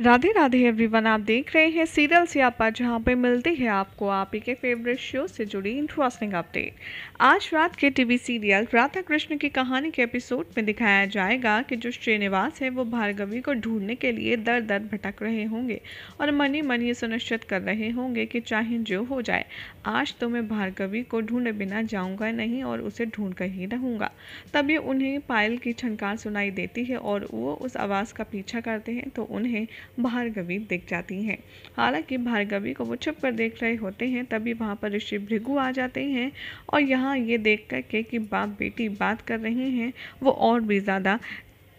Radhe Radhe everyone, आप देख रहे हैं सीरियल स्यापा, जहां पे मिलती है आपको आप ही के फेवरेट शो से जुड़ी इंटरेस्टिंग अपडेट। आज रात के टीवी सीरियल राधा कृष्ण की कहानी के एपिसोड में दिखाया जाएगा कि जो श्रीनिवास है वो भार्गवी को ढूंढने के लिए दर दर भटक रहे होंगे और मन ही मन ये सुनिश्चित कर रहे होंगे कि चाहे जो हो जाए, आज तो मैं भार्गवी को ढूंढे बिना जाऊंगा नहीं और उसे ढूंढ कर ही रहूंगा। तभी उन्हें पायल की छनकार सुनाई देती है और वो उस आवाज़ का पीछा करते हैं तो उन्हें भार्गवी दिख जाती हैं। हालांकि भार्गवी को वो छुप कर देख रहे होते हैं, तभी वहां पर ऋषि भृगु आ जाते हैं और यहाँ ये देख कर के कि बाप बेटी बात कर रहे हैं, वो और भी ज़्यादा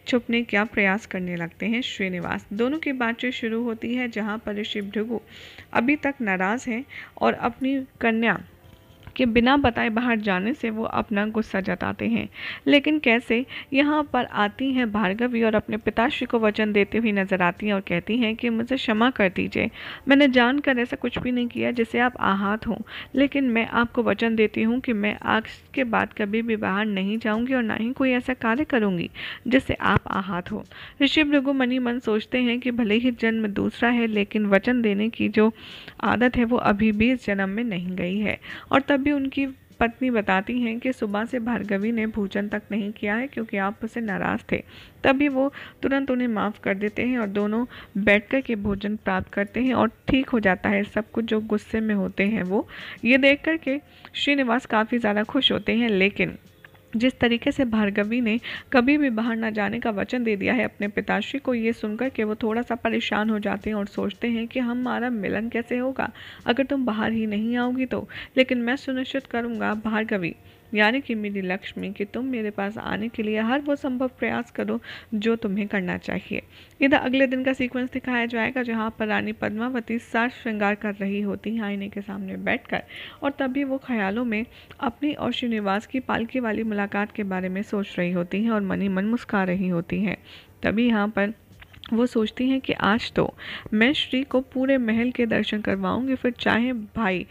छुपने का प्रयास करने लगते हैं। श्रीनिवास दोनों की बातचीत शुरू होती है, जहाँ पर ऋषि भृगु अभी तक नाराज़ हैं और अपनी कन्या कि बिना बताए बाहर जाने से वो अपना गुस्सा जताते हैं। लेकिन कैसे यहाँ पर आती हैं भार्गवी और अपने पिताश्री को वचन देते हुए नजर आती हैं और कहती हैं कि मुझे क्षमा कर दीजिए, मैंने जानकर ऐसा कुछ भी नहीं किया जिससे आप आहत हों, लेकिन मैं आपको वचन देती हूँ कि मैं आज के बाद कभी भी बाहर नहीं जाऊँगी और ना ही कोई ऐसा कार्य करूँगी जिससे आप आहत हो। ऋषि भृगु मन ही मन सोचते हैं कि भले ही जन्म दूसरा है, लेकिन वचन देने की जो आदत है वो अभी भी इस जन्म में नहीं गई है। और तब भी उनकी पत्नी बताती हैं कि सुबह से भार्गवी ने भोजन तक नहीं किया है क्योंकि आप उससे नाराज थे। तभी वो तुरंत उन्हें माफ़ कर देते हैं और दोनों बैठकर के भोजन प्राप्त करते हैं और ठीक हो जाता है सब कुछ। जो गुस्से में होते हैं वो ये देख कर के श्रीनिवास काफ़ी ज़्यादा खुश होते हैं, लेकिन जिस तरीके से भार्गवी ने कभी भी बाहर ना जाने का वचन दे दिया है अपने पिताश्री को, ये सुनकर के वो थोड़ा सा परेशान हो जाते हैं और सोचते हैं कि हमारा मिलन कैसे होगा अगर तुम बाहर ही नहीं आओगी तो। लेकिन मैं सुनिश्चित करूँगा भार्गवी, यानी कि मेरी लक्ष्मी, कि तुम मेरे पास आने के लिए हर वो संभव प्रयास करो जो तुम्हें करना चाहिए। इधर अगले दिन का सीक्वेंस दिखाया जाएगा, जहाँ पर रानी पद्मावती साज श्रृंगार कर रही होती हैं आईने के सामने बैठकर, और तभी वो ख्यालों में अपनी और श्रीनिवास की पालकी वाली मुलाकात के बारे में सोच रही होती हैं और मन ही मन मुस्कुरा रही होती हैं। तभी यहाँ पर वो सोचती हैं कि आज तो मैं श्री को पूरे महल के दर्शन करवाऊंगी, फिर चाहे भाई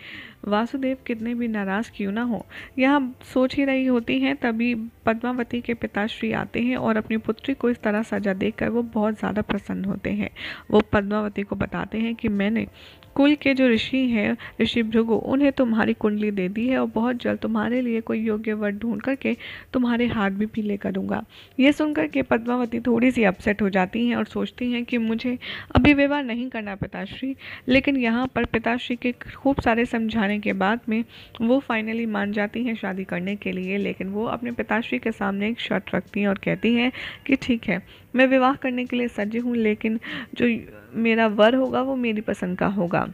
वासुदेव कितने भी नाराज़ क्यों ना हो। यहाँ सोच ही रही होती हैं, तभी पद्मावती के पिताश्री आते हैं और अपनी पुत्री को इस तरह सजा देखकर वो बहुत ज़्यादा प्रसन्न होते हैं। वो पद्मावती को बताते हैं कि मैंने कुल के जो ऋषि हैं, ऋषि भृगु, उन्हें तुम्हारी कुंडली दे दी है और बहुत जल्द तुम्हारे लिए कोई योग्य वर ढूंढ करके तुम्हारे हाथ भी पीले करूँगा। ये सुनकर के पद्मावती थोड़ी सी अपसेट हो जाती हैं और सोचती हैं कि मुझे अभी विवाह नहीं करना पिताश्री। लेकिन यहाँ पर पिताश्री के खूब सारे समझाने के बाद में वो फाइनली मान जाती हैं शादी करने के लिए। लेकिन वो अपने पिताश्री के सामने एक शर्त रखती हैं और कहती हैं कि ठीक है, मैं विवाह करने के लिए सजी हूँ, लेकिन जो मेरा वर होगा वो मेरी पसंद का होगा।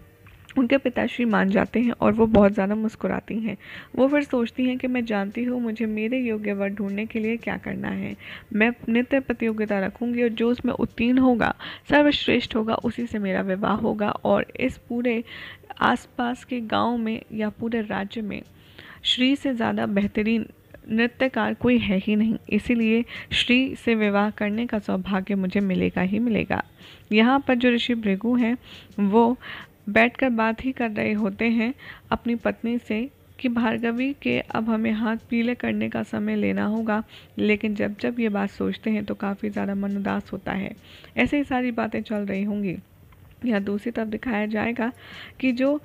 उनके पिताश्री मान जाते हैं और वो बहुत ज़्यादा मुस्कुराती हैं। वो फिर सोचती हैं कि मैं जानती हूँ मुझे मेरे योग्य वर ढूंढने के लिए क्या करना है। मैं नृत्य प्रतियोगिता रखूँगी और जो उसमें उत्तीर्ण होगा, सर्वश्रेष्ठ होगा, उसी से मेरा विवाह होगा। और इस पूरे आसपास के गांव में या पूरे राज्य में श्री से ज़्यादा बेहतरीन नृत्यकार कोई है ही नहीं, इसीलिए श्री से विवाह करने का सौभाग्य मुझे मिलेगा ही मिलेगा। यहाँ पर जो ऋषि भृगु हैं वो बैठकर बात ही कर रहे होते हैं अपनी पत्नी से कि भार्गवी के अब हमें हाथ पीले करने का समय लेना होगा। लेकिन जब जब ये बात सोचते हैं तो काफ़ी ज़्यादा मन उदास होता है। ऐसे ही सारी बातें चल रही होंगी। या दूसरी तरफ दिखाया जाएगा कि जो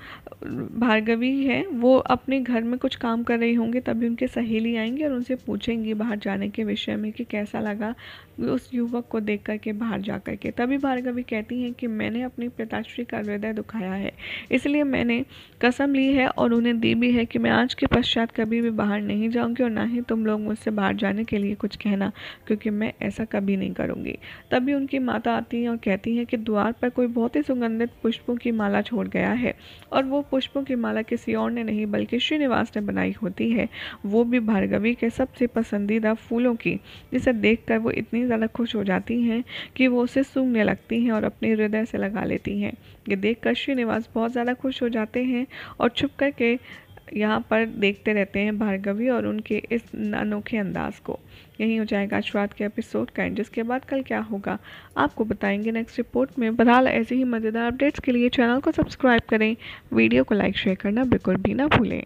भार्गवी है वो अपने घर में कुछ काम कर रही होंगी, तभी उनके सहेली आएंगी और उनसे पूछेंगी बाहर जाने के विषय में कि कैसा लगा उस युवक को देख कर के बाहर जा कर के। तभी भार्गवी कहती हैं कि मैंने अपनी पिताश्री का हृदय दुखाया है, इसलिए मैंने कसम ली है और उन्हें दी भी है कि मैं आज के पश्चात कभी भी बाहर नहीं जाऊँगी और ना ही तुम लोग मुझसे बाहर जाने के लिए कुछ कहना, क्योंकि मैं ऐसा कभी नहीं करूँगी। तभी उनकी माता आती हैं और कहती हैं कि द्वार पर कोई बहुत ही सुगंधित पुष्पों की माला छोड़ गया है, और वो पुष्पों की माला किसी और ने नहीं बल्कि श्रीनिवास ने बनाई होती है, वो भी भार्गवी के सबसे पसंदीदा फूलों की, जिसे देखकर वो इतनी ज़्यादा खुश हो जाती हैं कि वो उसे सूंघने लगती हैं और अपने हृदय से लगा लेती हैं। ये देखकर श्रीनिवास बहुत ज़्यादा खुश हो जाते हैं और छुप कर के यहाँ पर देखते रहते हैं भार्गवी और उनके इस अनोखे अंदाज को। यही हो जाएगा आज रात के एपिसोड का एंड, जिसके बाद कल क्या होगा आपको बताएंगे नेक्स्ट रिपोर्ट में। बहरहाल ऐसे ही मज़ेदार अपडेट्स के लिए चैनल को सब्सक्राइब करें, वीडियो को लाइक शेयर करना बिल्कुल भी ना भूलें।